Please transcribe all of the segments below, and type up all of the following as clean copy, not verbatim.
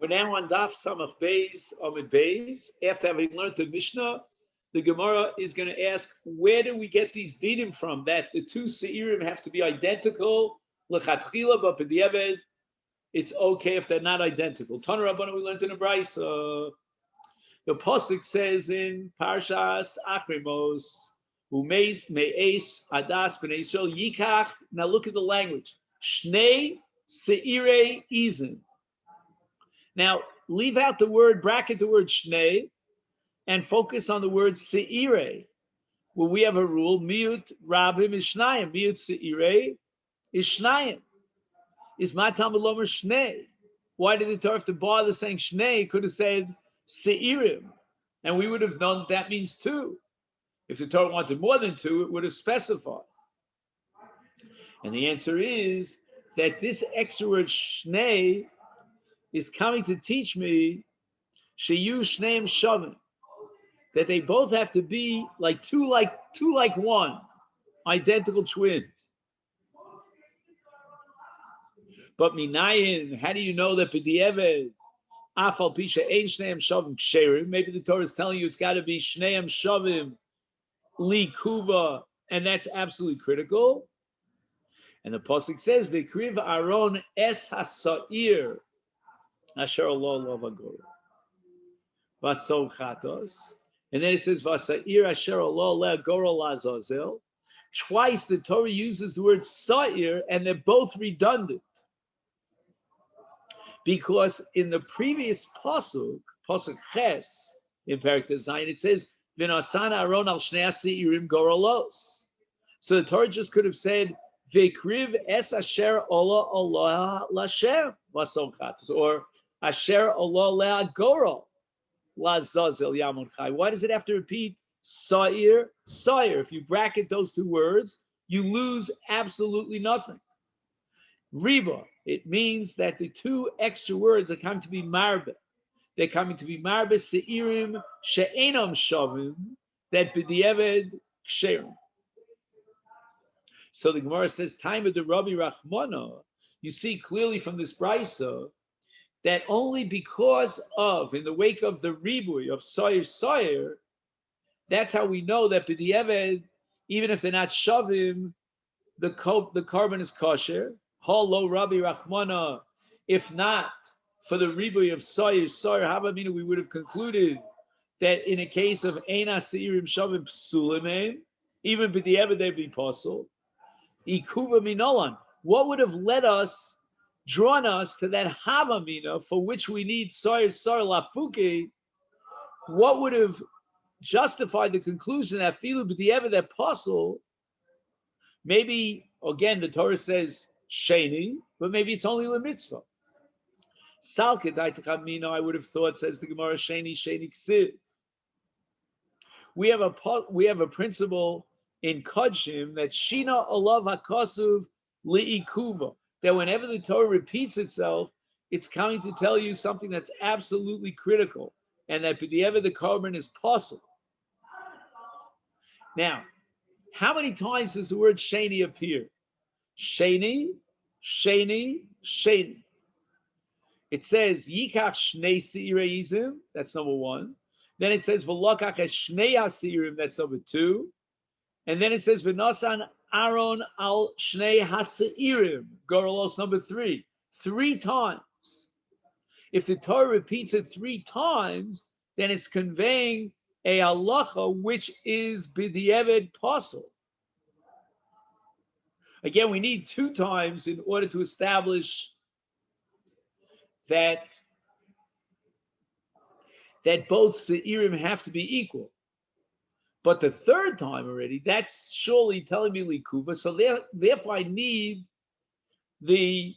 We're now on Daf Samach Beis Amid Beis. After having learned the Mishnah, the Gemara is going to ask, where do we get these dinim from? That the two seirim have to be identical, lechatchila, but b'diavad, it's okay if they're not identical. Tana Rabbana, we learned in a brayso. The pasuk says in Parshas Achrimos, "Who meis adas b'nei Yisrael yikach." Now look at the language. Shnei seirei izin. Now, leave out the word, bracket the word shnei, and focus on the word se'ire. Well, we have a rule, miut rabim is shnayim, miut se'ire is shnayim. Is matam lomer shnei. Why did the Torah have to bother saying shnei? It could have said se'irim, and we would have known that means two. If the Torah wanted more than two, it would have specified. And the answer is that this extra word shnei is coming to teach me sheyu shneim shavim, that they both have to be like two like one, identical twins. But minayin, how do you know that b'di'eved afal pisha ein shneim shavim ksherim? Maybe the Torah is telling you it's got to be shneim shavim li kuva, and that's absolutely critical. And the pasuk says v'kriv Aaron es hasair asher Allah lavagor vasol chatos. And then it says, Vasair asher Allah le'agora lazazel. Twice the Torah uses the word sa'ir, and they're both redundant. Because in the previous pasuk ches, in Perek Zayin, it says, V'nasan Aaron al shnei se'irim gorolos. So the Torah just could have said, V'kriv es asher Allah lasher vasol chatos, or asher Allah le'agora. Why does it have to repeat sa'ir, sa'ir? If you bracket those two words, you lose absolutely nothing. Riba, it means that the two extra words are coming to be marbe. They're coming to be marbe se'irim she'enam shavim, that b'di'eved ksherim. So the Gemara says, time of the Rabbi Rachmana, you see clearly from this brayso that only because of, in the wake of the ribui of Sayer, that's how we know that b'di'eved, even if they're not shavim, the carbon is kosher. Halo Rabbi Rachmana. If not for the ribui of Sayer, Havamina, we would have concluded that in a case of Eina Seirim Shavim Psulimim, even b'di'eved they'd be possible. Ikuva Minolan. What would have drawn us to that havamina for which we need sar lafuki? What would have justified the conclusion that filu b'di'eved that apostle? Maybe again the Torah says sheni, but maybe it's only the mitzvah. Salke daitachamina, I would have thought, says the Gemara, sheni ksiv. We have a principle in Kodshim that shina olav hakasuv liikuva, that whenever the Torah repeats itself, it's coming to tell you something that's absolutely critical, and that b'di'eved the carbon is possible. Now, how many times does the word sheni appear? Sheni, sheni, sheni. It says yikach shnei seireizim, that's number one. Then it says v'lokach es shnei haseirim, that's number two. And then it says v'nasan Aaron al shnei haseirim, gorolos, number three. 3 times. If the Torah repeats it 3 times, then it's conveying a halacha which is b'di'eved possible. Again, we need 2 times in order to establish that both seirim have to be equal. But the 3rd time already, that's surely telling me likuva. So therefore, I need the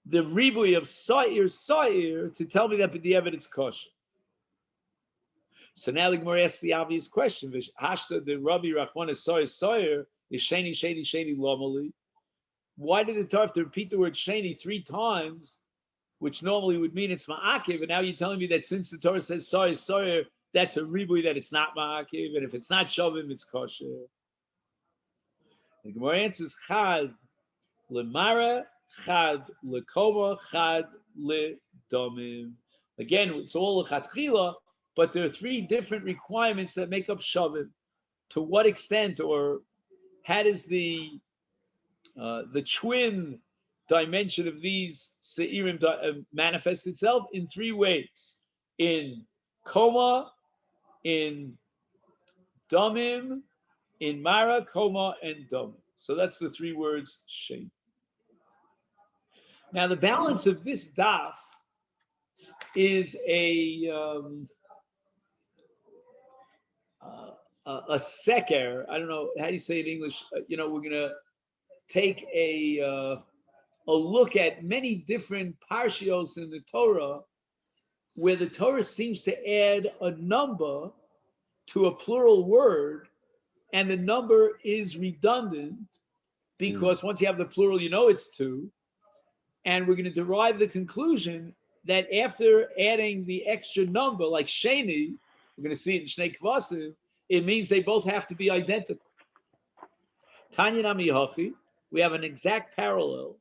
ribui of sa'ir to tell me that b'di'eved it's kosher. So now the Gemara asks the obvious question: Hashta the Rabbi Rachmana sa'ir is sheni lomali. Why did the Torah have to repeat the word sheni 3 times, which normally would mean it's ma'akiv? And now you're telling me that since the Torah says sa'ir, that's a ribui, that it's not ma'akiv, and if it's not shavim, it's kosher. The Gemara answers chad lemara, chad lekova, chad Domim. Again, it's all a chatchila, but there are three different requirements that make up Shavim. To what extent, or how does the twin dimension of these seirim manifest itself? In three ways: in koma, in domim, in mara, koma, and domim. So that's the three words shem. Now the balance of this daf is a seker. I don't know how you say it in English. We're gonna take a look at many different parshios in the Torah, where the Torah seems to add a number to a plural word, and the number is redundant because once you have the plural, you know it's two. And we're going to derive the conclusion that after adding the extra number, like Sheni, we're going to see it in Shnei Kvasim, it means they both have to be identical. Tanya Nami Hachi, we have an exact parallel.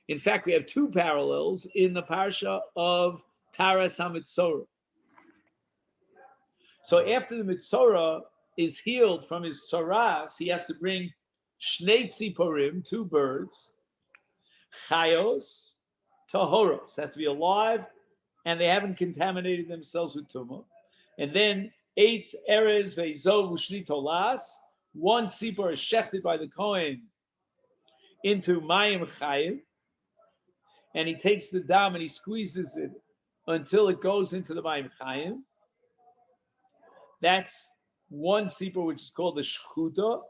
In fact, we have two parallels in the parsha of Taras HaMitzorah. So after the Mitzorah is healed from his tzaras, he has to bring Shnei Tziporim, two birds, Chayos, Tahoros, have to be alive, and they haven't contaminated themselves with tumah. And then Eitz, Erez, Veizov, Ushni Tolas, one tzipor is shechted by the Kohen into Mayim Chayim, and he takes the dam and he squeezes it until it goes into the Mayim Chayim. That's one tzipor, which is called the Shchuta.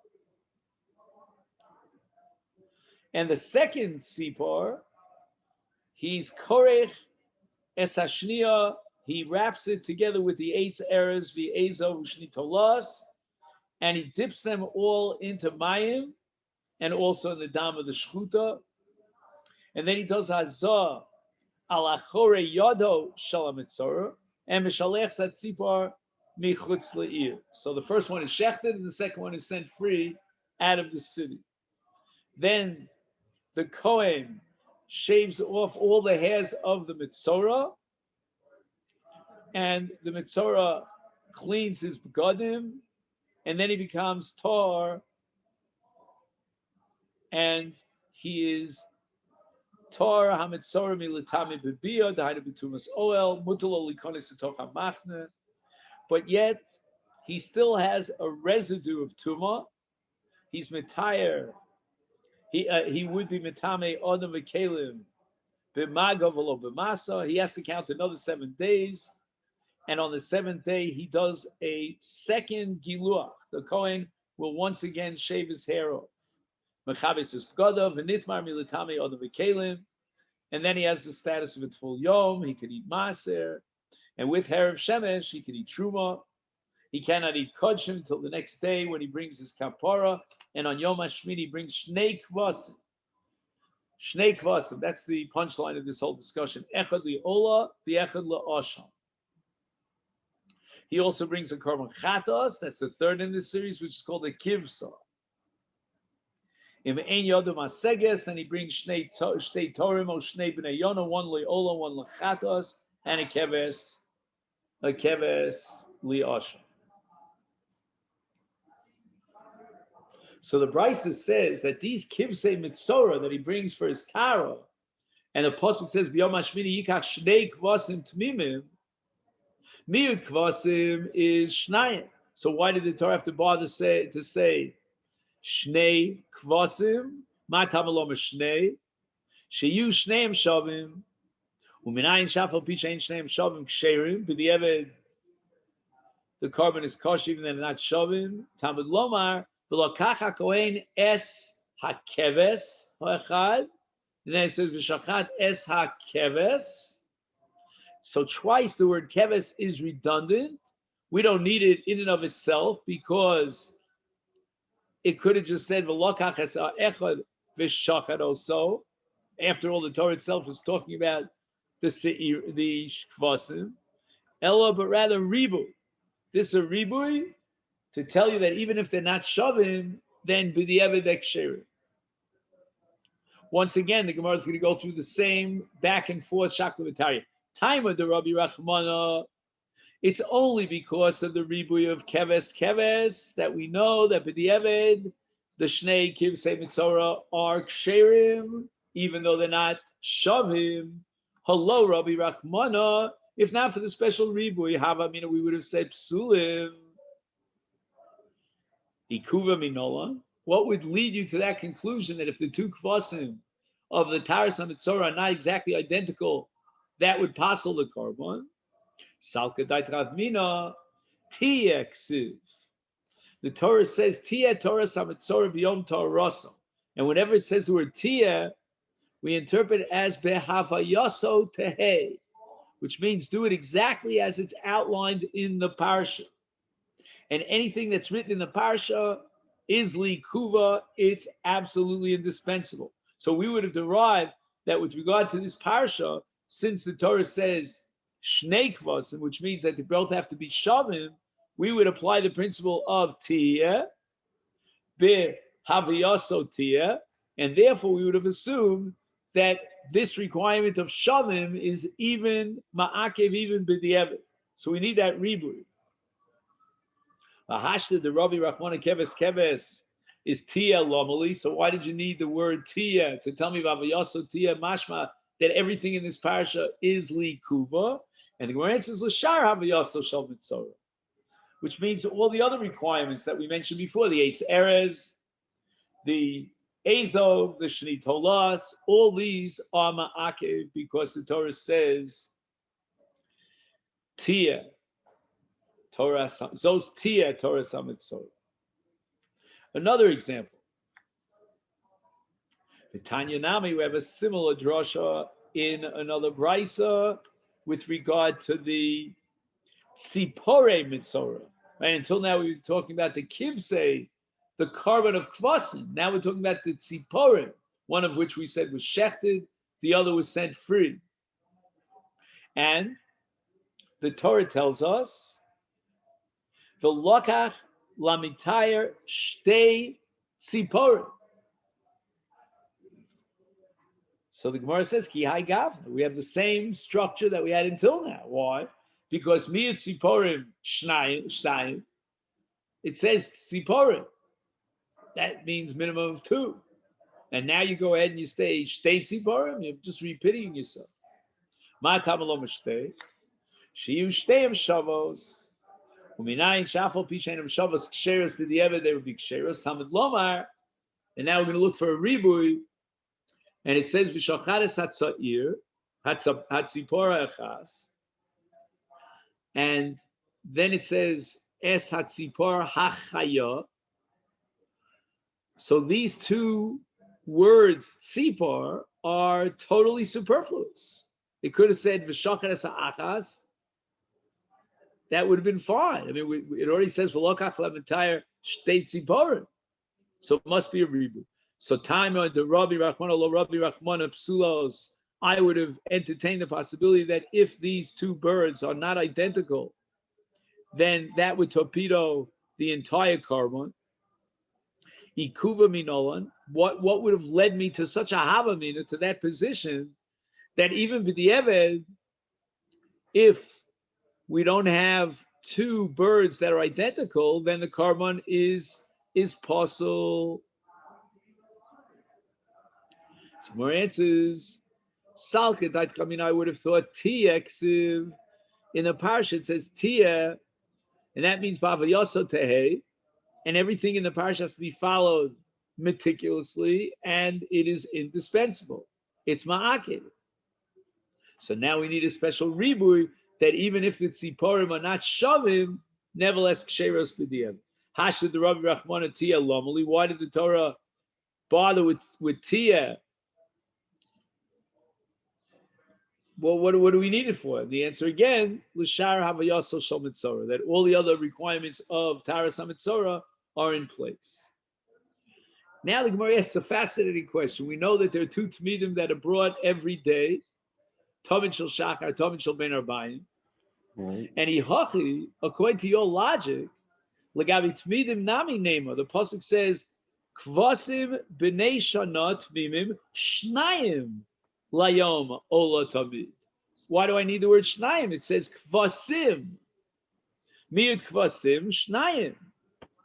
And the second tzipor, he's korech es hashniya, he wraps it together with the eitz erez v'ezo ushni tolas, and he dips them all into mayim, and also in the dam of the shchuta. And then he does hazah al achore yado shel hamitzorah, and mishalech zat tzipor michutz le'ir. So the first one is shechted, and the second one is sent free out of the city. Then the Kohen shaves off all the hairs of the Mitzorah, and the Mitzorah cleans his begadim, and then he becomes tar, and he is tar hamitzorah militami bebiyah dahainu b'tumas oel mutalo likonis etoch hamachne, but yet he still has a residue of tumah. He's mitayer. He would be mitame odom v'kelim b'magav v'lo b'masa. He has to count another 7 days, and on the 7th day he does a second giluach. The Kohen will once again shave his hair off. Mechabes is b'gadav v'nitmar militame odom v'kelim, and then he has the status of a full yom. He could eat maser, and with hair of shemesh he could eat truma. He cannot eat kodshim until the next day when he brings his kapara. And on Yom HaShmini, he brings Shnei Kvasim. Shnei Kvasim, that's the punchline of this whole discussion. Echad li'ola, v'echad la'asham. He also brings a korban chatos, that's the third in this series, which is called a kivsa. Im ein yodom aseges, then he brings Shnei Torim, or Shnei B'nei Yona, one li'ola, one l'chatos, and a keves li'asham. So the Brisa says that these kivsei mitzorah that he brings for his tara, and the pasuk says b'yom hashmini yikach shnei kvasim tmimim, miut kvasim is shnayim. So why did the Torah have to bother to say shnei kvasim? Ma tamalom shnei sheyu shneim shavim u'minayin shafal pishayin shneim shavim ksherim b'di'eved the carbon is kosher even though they're not shavim. Talmud lomar. V'lakacha kohen es hakeves ha'echad, and then it says v'shachat es hakeves. So twice the word keves is redundant. We don't need it in and of itself because it could have just said v'lakach es ha'echad v'shachat also. After all, the Torah itself is talking about the kvasim. Ella, but rather ribu. This is a ribu to tell you that even if they're not shavim, then b'di'eved eksherim. Once again, the Gemara is going to go through the same back and forth shakla v'tarya. Time of the Rabbi Rachmana, it's only because of the ribuy of keves that we know that b'di'eved the shnei kivsei mitzora are ksherim, even though they're not shavim. Hello, Rabbi Rachmana. If not for the special ribuy, havamina, we would have said psulim. Ikuva minola. What would lead you to that conclusion that if the two kvasim of the taras hamitzora are not exactly identical, that would passel the korban? Salka dait Rav Mina tiyeksiv. The Torah says tia Torah samitzora biyom Torah, and whenever it says the word tia, we interpret it as behavayaso tehei, which means do it exactly as it's outlined in the parsha. And anything that's written in the parsha is likuva, it's absolutely indispensable. So we would have derived that with regard to this parsha, since the Torah says shnei kvasim, which means that they both have to be shavim, we would apply the principle of tiyeh, behaviyaso tiyeh, and therefore we would have assumed that this requirement of shavim is even ma'akev, even b'di'eved. So we need that ribui. Ahashta the Rabbi Rachmana keves is tia lomali. So why did you need the word tia to tell me vavayaso tia mashma that everything in this parasha is likuva? And the Gemara answers l'shar havayaso shel mitzora, which means all the other requirements that we mentioned before, the eitz erez, the Azov, the Shnei Tolas, all these are ma'akev because the Torah says tia. Torah, zos tia Torah samitzora. Another example. The Tanya Nami, we have a similar drasha in another brisa with regard to the tzipore mitzora. Right? Until now we were talking about the kivsei, the carbon of kvasim. Now we're talking about the tzipore, one of which we said was shechted, the other was sent free. And the Torah tells us the lokach lamitayr shtei tzipor. So the Gemara says ki hai gavna. We have the same structure that we had until now. Why? Because mi tziporim shnayim. It says tziporim. That means minimum of two. And now you go ahead and you say shtei tziporim. You're just repeating yourself. Ma tamalom shtei. Shiyu shteim shavos. Uminayin shafal pishanim shavos ksheros b'di'eved. They would be ksheros. Tamid lomar. And now we're going to look for a ribui. And it says v'shachares hatzair hatzipora echas. And then it says es hatzipor hachaya. So these two words tzipor are totally superfluous. It could have said v'shachares ha'achas. That would have been fine. I mean, it already says v'lokach le'mentayr shtei tziporim. So it must be a reboot. So time on the Rabbi Rachmana lo Rabbi Rachmana psulos, I would have entertained the possibility that if these two birds are not identical, then that would torpedo the entire carbon. Ikuva minolan. What would have led me to such a havamina, to that position, that even b'di'eved, if we don't have two birds that are identical, then the carbon is possible. Some more answers. Salket, I mean, I would have thought tia ksiv. In the parsha it says tia, and that means bavayaso tehei, and everything in the parsha has to be followed meticulously, and it is indispensable. It's ma'akev. So now we need a special ribui that even if the tziporim are not shavim, nevertheless ksheros b'di'eved. Hashad the Rabbi Rachmana tia lomali. Why did the Torah bother with tia? Well, what do we need it for? The answer again, l'shar havayasol shel mitzora, that all the other requirements of taras hamitzora are in place. Now the Gemara asks a fascinating question. We know that there are two tmidim that are brought every day, Tovin shel shachar, Tovin shel ben arbayim, and ihachi, according to your logic, legavi tmidim nami nema. The pasuk says, kvasim b'nei shana tmimim shnayim layom ola tamid. Why do I need the word shnayim? It says kvasim. Miyut kvasim shnayim.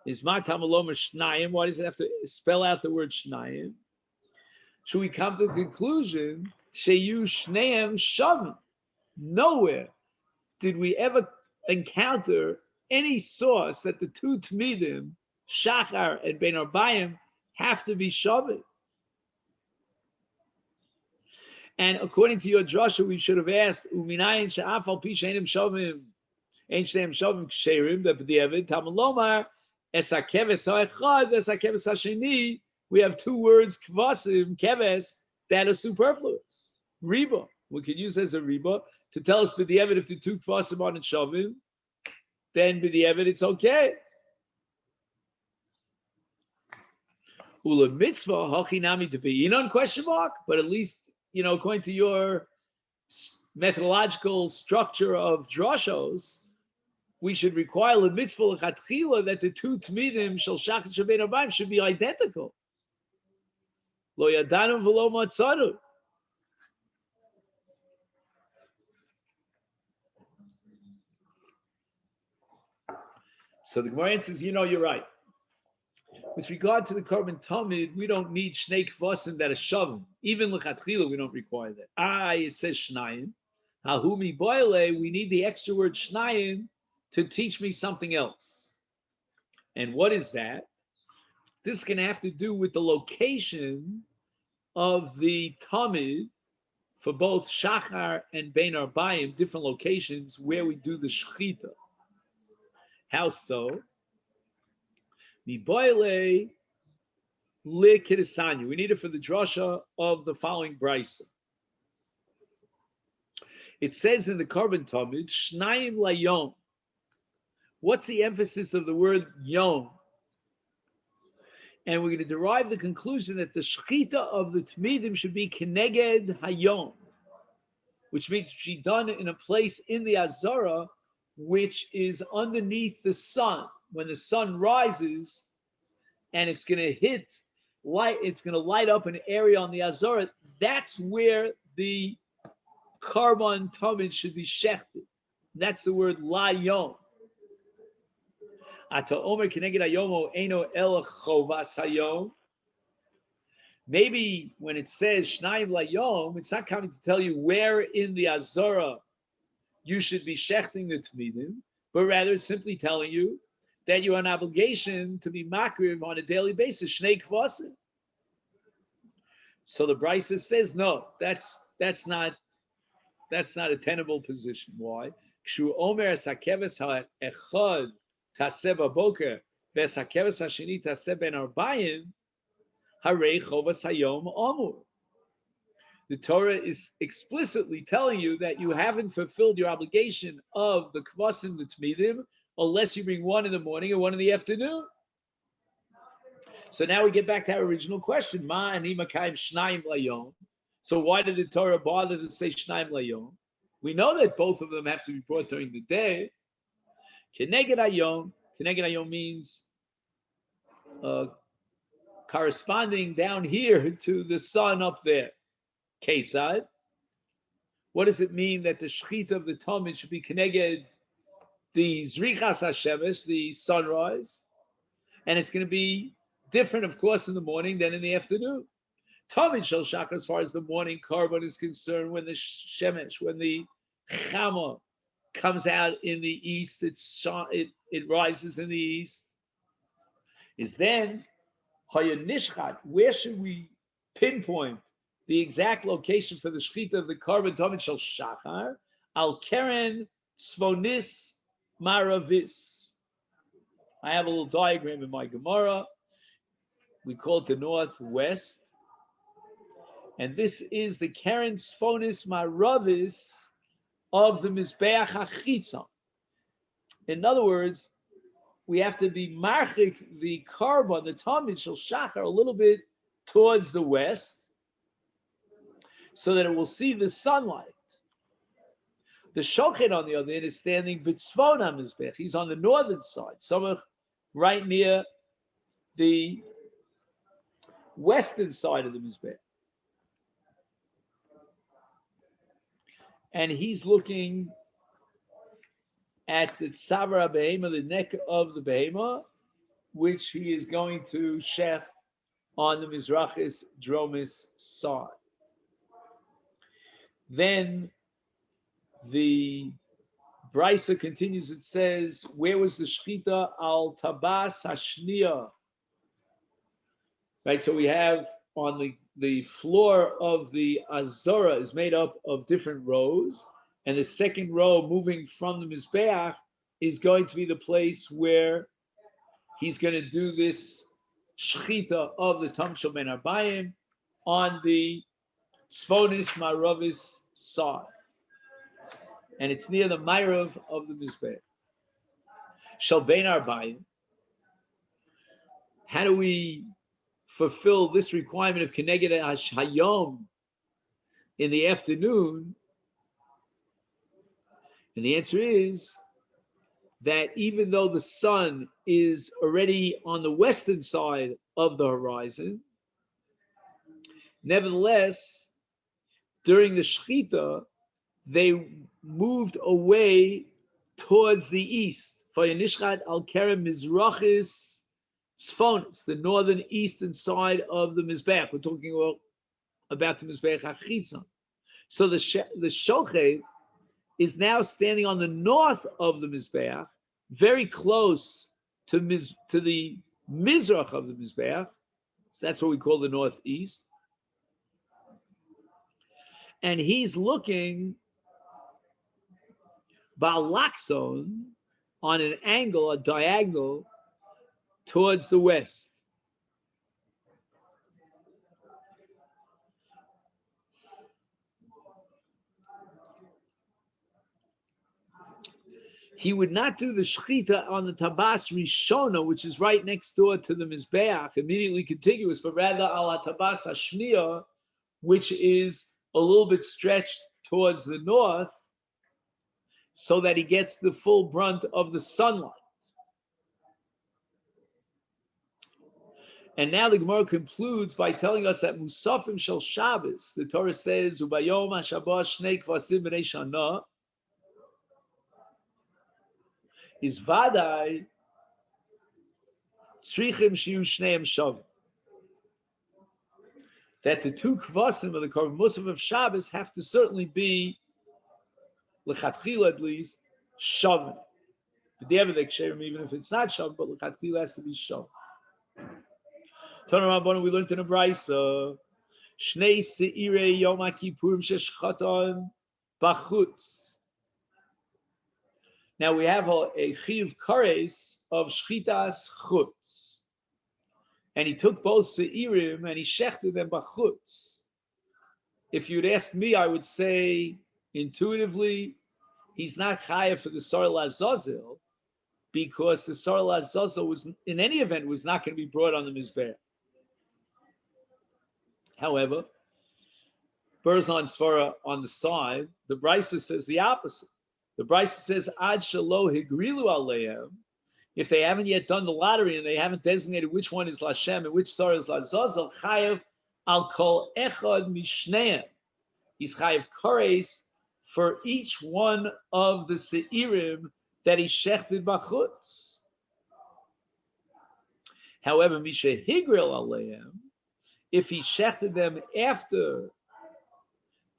Is matam aloma shnayim? Why does it have to spell out the word shnayim? Should we come to the conclusion, sheyu shneim shavim? Nowhere did we ever encounter any source that the two Tmidim, Shachar and Ben Arbayim, have to be shavim. And according to your drasha, we should have asked, Uminayin she'afal pi she'enim shavim, ein shneim shavim ksherim, b'diavad, tamalomar, es hakeves ha'echad, es hakeves ha'sheni. We have two words, kvasim, keves, that are superfluous. Riba. We could use as a riba to tell us b'diavad if the two kvasim are in shavim, then b'diavad it's okay. Ula mitzvah hachinami to be in on question mark, but at least, according to your methodological structure of drashos, we should require the mitzvah l'chatchila that the two tmidim shel shachat shebein arbaim should be identical. Lo yadanu v'lo matzanu. So the Gemara says, you're right. With regard to the Korban Tamid, we don't need Shnei Kvasim that are Shavim. Even L'chatchila, we don't require that. It says Shnayim. Hahumi Boile, we need the extra word Shnayim to teach me something else. And what is that? This is going to have to do with the location of the Tamid for both Shachar and Bein Arbayim, different locations where we do the Shechita. How so? We need it for the drasha of the following brisa. It says in the Korban Tamid, Shnayim layom. What's the emphasis of the word yom? And we're going to derive the conclusion that the shechita of the Tmidim should be keneged hayom, which means to be done in a place in the Azara which is underneath the sun. When the sun rises and it's going to hit light, it's going to light up an area on the Azara. That's where the Korban Tamid should be shechted. That's the word layom. Maybe when it says Shnayim layom, it's not coming to tell you where in the Azara you should be shechting the Tmidim, but rather it's simply telling you that you have an obligation to be makriv on a daily basis, Shnei Kvasim. So the Brisa says, no, that's not a tenable position. Why? Kshu omer sakeves ha'echad taseh b'boker v'sakeves ha'sheni taseh ben arbayim harei chovas hayom amur. The Torah is explicitly telling you that you haven't fulfilled your obligation of the kvasim, the tmidim, unless you bring one in the morning and one in the afternoon. So now we get back to our original question. Ma ani makayim shnayim layom. So why did the Torah bother to say shnayim layom? We know that both of them have to be brought during the day. Keneged hayom means corresponding down here to the sun up there. Ketzad. What does it mean that the shechita of the Talmud should be keneged the zrichas hashemesh, the sunrise, and it's going to be different, of course, in the morning than in the afternoon. Talmud shel shachar, as far as the morning korban is concerned, when the shemesh, when the chama comes out in the east, it rises in the east. Is then hayonishchat. Where should we pinpoint the exact location for the shechita of the korban Talmud shel shachar? Al keren svonis maravis. I have a little diagram in my Gemara. We call it the northwest. And this is the keren svonis maravis of the Mizbeach HaChitzon. In other words, we have to be marchik the korban, the Talmud shel shachar, a little bit towards the west, so that it will see the sunlight. The shochet, on the other hand, is standing b'tzvon HaMizbech. He's on the northern side, somewhere right near the western side of the Mizbech. and he's looking at the tzavra behema, the neck of the behema, which he is going to shech on the mizrachis dromis side. Then the Brisa continues. It says, "Where was the shchita al tabas hashniya?" Right. So we have on the floor of the azora is made up of different rows, and the second row moving from the mizbeach is going to be the place where he's going to do this shchita of the tamshel ben arbayim on the tzvonis maravis side, and it's near the ma'irav of the mizbeach. Shel ben arbayim. How do we fulfill this requirement of Keneged Hayom in the afternoon? And the answer is that even though the sun is already on the western side of the horizon, nevertheless, during the Shechita, they moved away towards the east. Vayanishchat al kerem mizrachis tzfonis, the northern eastern side of the Mizbeach. We're talking about the Mizbeach HaChitzon. So the Shochet is now standing on the north of the Mizbeach, very close to the Mizrach of the Mizbeach. So that's what we call the northeast. And he's looking Ba'alaxon on an angle, a diagonal, towards the west. He would not do the shechita on the tabas rishona, which is right next door to the mizbeach, immediately contiguous, but rather al tabas hashniya, which is a little bit stretched towards the north, so that he gets the full brunt of the sunlight. And now the Gemara concludes by telling us that Musafim shel Shabbos, the Torah says, Ubayom HaShabbos Shnei Kvasim B'nei Shana, is Vadai Tzrichim Shiu Shneim Shavim. That the two Kvasim of the Korban Musaf of Shabbos have to certainly be, L'chatchila at least, Shavim. Even if it's not Shavim, but L'chatchila has to be Shavim. We learned in a Brisa, Shnei Seirei Yoma Kippurim Sheshchaton Bachutz. Now we have a Chiv Kares of Shchitas Chutz. And he took both Seirim and he shechted them Bachutz. If you'd ask me, I would say intuitively, he's not Chayav for the Sorel Azazel, because the Sorel Azazel was, in any event, was not going to be brought on the Mizbeach. However, Berzon Svara on the side, the Brisa says the opposite. The Brisa says, Ad shelo higrilu aleim, if they haven't yet done the lottery and they haven't designated which one is Lashem and which Sarah is Lazazel, chayav al kol echad mishneim. He's chayav kares for each one of the seirim that he shechted bachutz. However, misha higril aleim, if he shechted them after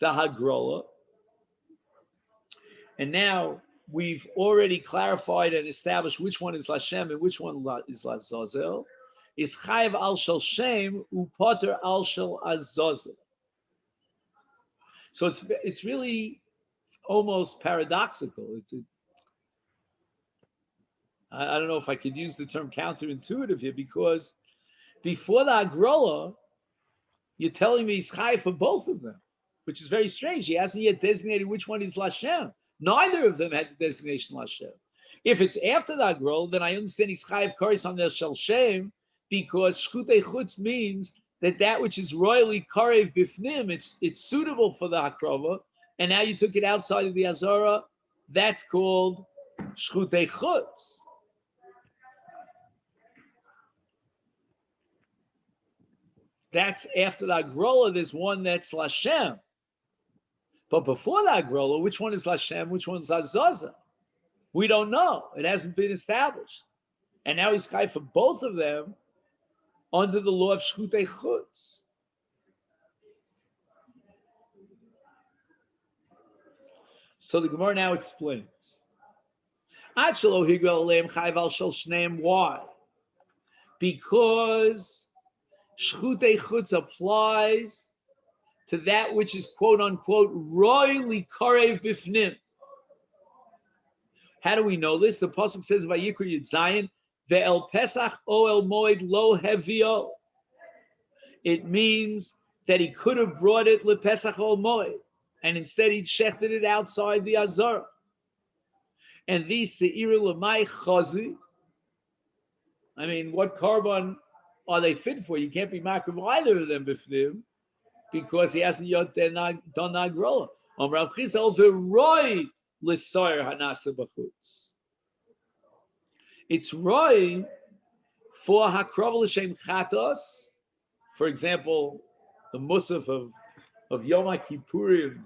the hagrola, and now we've already clarified and established which one is Lashem and which one is Lazazel, is Chayav al shel Shem upoter al shel Azazel. So it's really almost paradoxical. I don't know if I could use the term counterintuitive here, because before the Agrola, you're telling me he's Chayav for both of them, which is very strange. He hasn't yet designated which one is Lashem. Neither of them had the designation Lashem. If it's after the Agrol, then I understand he's Chayav Kares on their Shel Shem, because Shchutei Chutz means that which is royally Karev Bifnim, it's suitable for the Hakrova, and now you took it outside of the Azara, that's called Shchutei Chutz. That's after the Agrola, there's one that's Lashem. But before the Agrola, which one is Lashem, which one is Azaza? We don't know. It hasn't been established. And now he's chai for both of them under the law of Shchutei Chutz. So the Gemara now explains. Why? Because Shchutei Chutz applies to that which is quote unquote royally karev bifnim. How do we know this? The pasuk says Vayikra Yud Zayin ve'el Pesach o el Moed lo hevio. It means that he could have brought it le Pesach o Moed, and instead he shechted it outside the Azara. And these se'iru l'may chazi. I mean, what korban are they fit for? You can't be makriv either of them bifnim because he hasn't yet done nagrola. Rav Chisda over roy l'soyer hanasa b'chutz. It's roy for hakrav l'shem chatos. For example, the musaf of Yoma Kippurim,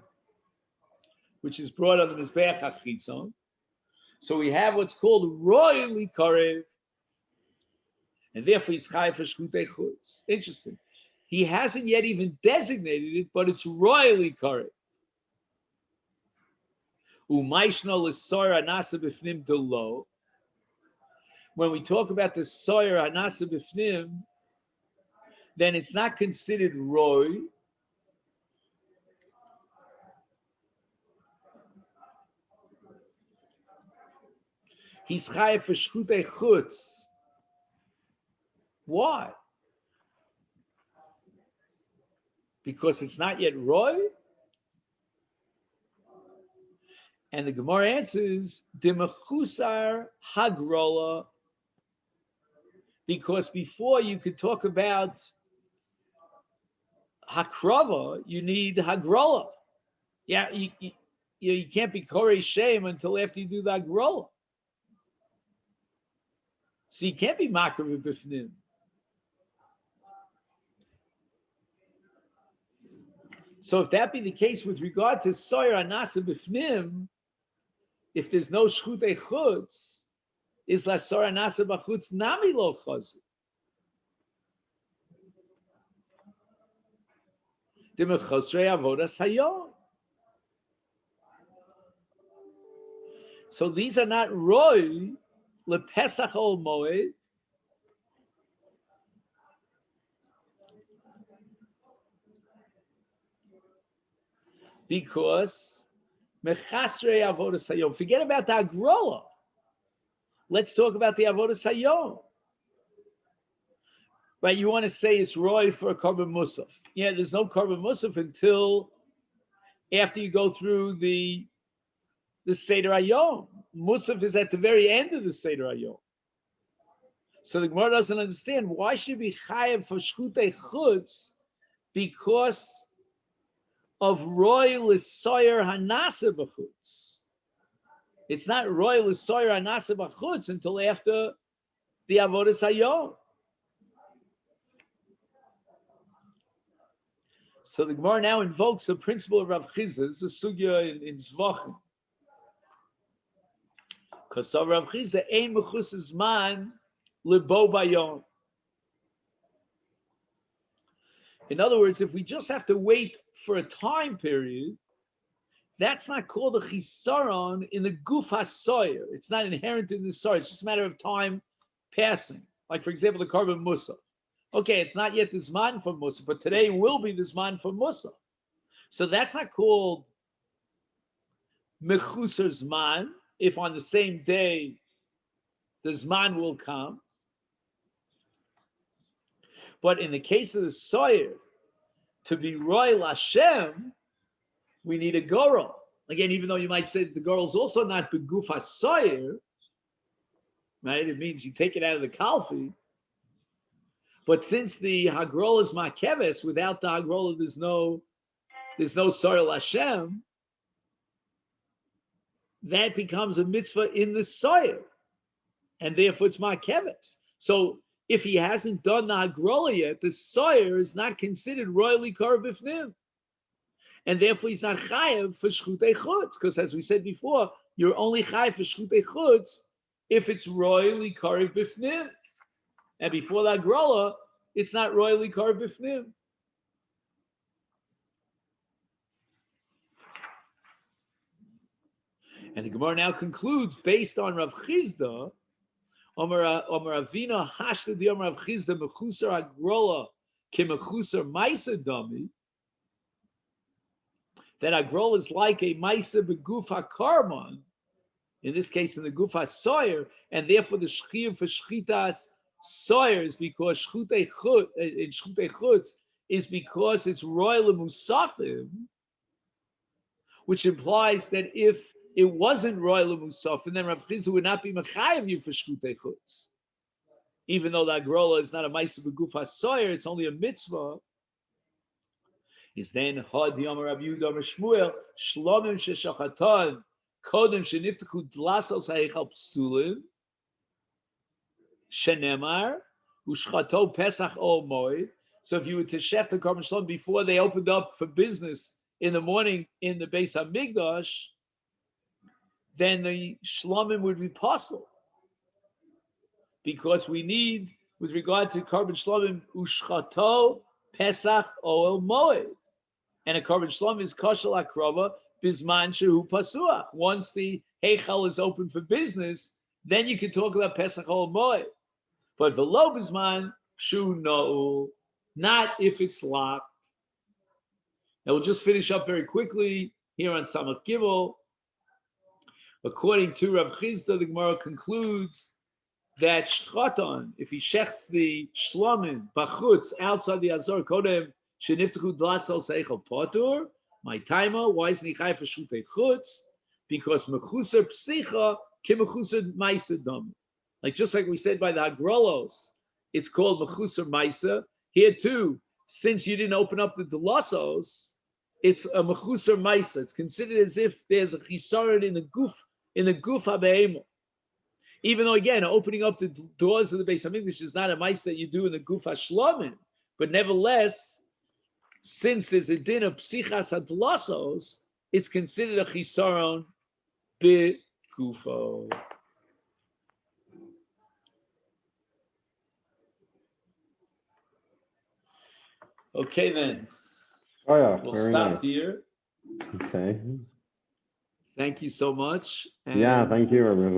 which is brought on the mizbeach hachitzon. So we have what's called roy likarev, and therefore he's chai for shchutei chutz. Interesting. He hasn't yet even designated it, but it's royally karev. Umayshna l'soyer hanasa b'fnim delo. When we talk about the soyer hanasa b'fnim, then it's not considered roy. He's chayav for shchutei chutz. Why? Because it's not yet roy. And the Gemara answers demechusar hagrola. Because before you could talk about hakrava, you need hagrola. Yeah, you can't be korei shem until after you do the hagrola. So you can't be makriv b'fnim. So if that be the case with regard to soyer anasa b'fnim, if there's no shchutei chutz, is la soyer anasa b'chutz nami lo chazu. Demechosrei avodas hayom. So these are not roy lePesach ol Moed, because mechasrei avodas hayom. Forget about the agrola. Let's talk about the avodas hayom. Right? You want to say it's roy for a korban musaf. Yeah, there's no korban musaf until after you go through the Seder Hayom. Musaf is at the very end of the Seder Hayom. So the Gemara doesn't understand why should be chayav for shchutei chutz because of roy l'soyer hanasa b'chutz. It's not roy l'soyer hanasa b'chutz until after the avodas hayom. So the Gemara now invokes the principle of Rav Chisda. This is a sugya in Zvachim. Because Rav Chisda ein mechusas man libo bayom. In other words, if we just have to wait for a time period, that's not called a chisaron in the guf hasoyer. It's not inherent in the soyer. It's just a matter of time passing. Like, for example, the korban musaf. Okay, it's not yet this man for musaf, but today will be this man for musaf. So that's not called mechusar zman. If on the same day the zman will come. But in the case of the soyer, to be roy Hashem, we need a gorel. Again, even though you might say that the gorel is also not beguf hasoyer, right? It means you take it out of the kalfi. But since the hagrol is makeves, without the hagrol, there's no soyer Hashem. That becomes a mitzvah in the soyer, and therefore it's makeves. So if he hasn't done the hagrola yet, the soyer is not considered royally kar b'fnim. and therefore he's not chayav for shchutei chutz, because as we said before, you're only chayav for shchutei chutz if it's royally karev bifnim, and before that grola, it's not royally karev bifnim. And the Gemara now concludes based on Rav Chizda, Omer Avina Hashta the Omer Rav Chizda Mechusar Agrola Ki Mechusar Maisa Dami, that Agrola is like a Maisa Begufa Karman, in this case in the Gufa Soyer, and therefore the Shchiyah for Shchitas Soyer is because Shchutei Chutz is because it's royal Musafim, which implies that if it wasn't royal musaf, and then Rav Chizda would not be mechayev you for shchutei chutz, even though the agrola is not a ma'aseh b'guf hasoyer, it's only a mitzvah. Is then had Yoma Rav Yehuda Shmuel shlomim sheshachatan kodem sheniftachu dlasos ha'echal psulim shenemar ushchato pesach ol moed. So if you were to shech the korban shlom before they opened up for business in the morning in the Beis Hamikdash, then the shlomim would be possible, because we need, with regard to korban shlomim, ushchato pesach oel moed, and a korban shlomim is kosher akrova bisman shehu pasuach. Once the heichal is open for business, then you can talk about pesach oel moed. But v'lo bisman shu no'ul, not if it's locked. Now we'll just finish up very quickly here on Samach Gimel. According to Rav Chizda, the Gemara concludes that shchatan, if he shechs the shlomim bachutz outside the azor kodem sheniftachu dlasos eichel patur, my timer, why isn't he chai for shutei chutz? Because mechusar psicha ki mechusar ma'isa dam. Like just like we said by the hagrolos, it's called mechusar ma'isa. Here too, since you didn't open up the dlasos, it's a mechusar ma'isa. It's considered as if there's a chisaron in the guf habe'ema. Even though, again, opening up the doors of the Beis Hamikdash is not a ma'isa that you do in the guf hashlamim, but nevertheless, since there's a din of psichas hadlasos, it's considered a chisaron be'gufo. Okay, then. Oh yeah, we'll very stop nice. here. Okay. Thank you so much. Yeah, thank you, everyone.